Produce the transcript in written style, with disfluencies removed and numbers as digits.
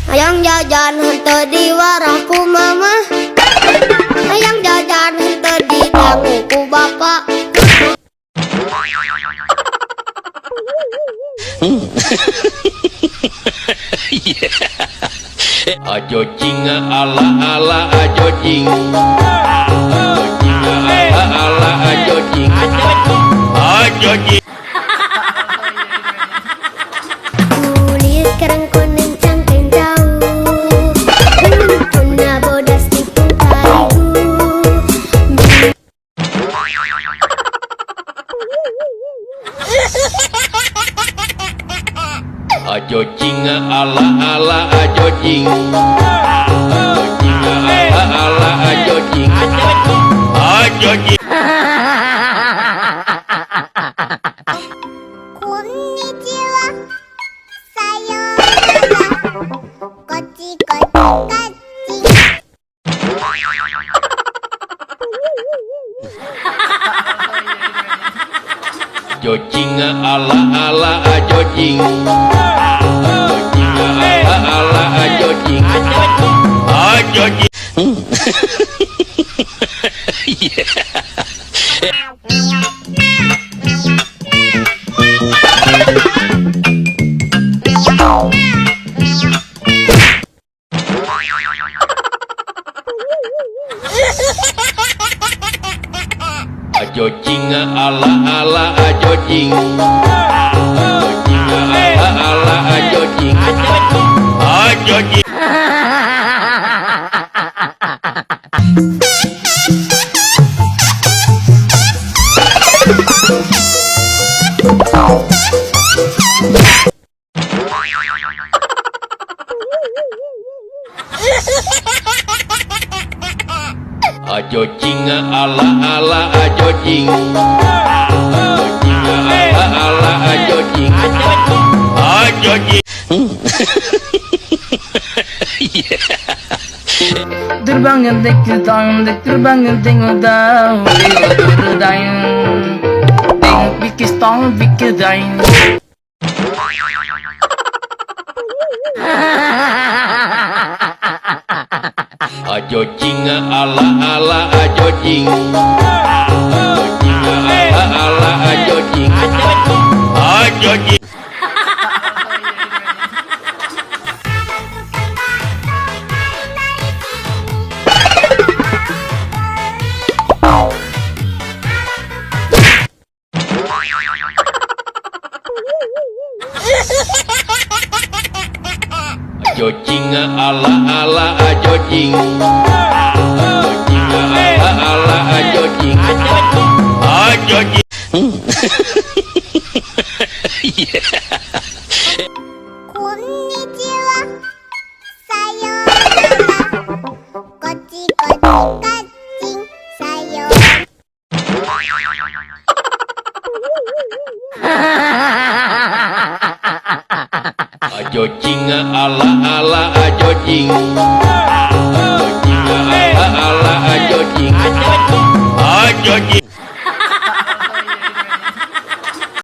Ayang jajan henteu di warahku mama, ayang jajan henteu di danguku bapak. Ajo cing ala ala ajo cing, ajo cing ala ala ajo cing, ajo cing. Kulit kerang kuning cangkeng jauh, punna bodas di pungkaiku. Ajo cing ala ala ajo cing, ajo cing ala ala ajo cing, ajo cing. Konnichiwa, sayonara, koci koci kacing. Ajo cing ala ala ajo cing, ajo cing ala ala ajo cing, ajo cing. Ajo cing ala ala ajo cing, ajo cing ala ala ajo cing, ajo cing. Ajo cing ala ala ajo cing, ajo cing ala ala ajo cing, ajo cing. Terbang ngetik terbang ngetik udang tengok pikir stong pikir dain. Ajo cing ala ala ajo cing, ajo cing ala ala ajo cing, ajo cing. Ajo cing ala ala ajo cing, ajo cing ala ala ajo cing, ajo cing. Konnichiwa, sayonara, koci koci kacing, sayonara. Ajo cing ala ala ajo cing, ajo cing ala ala ajo cing, ajo cing.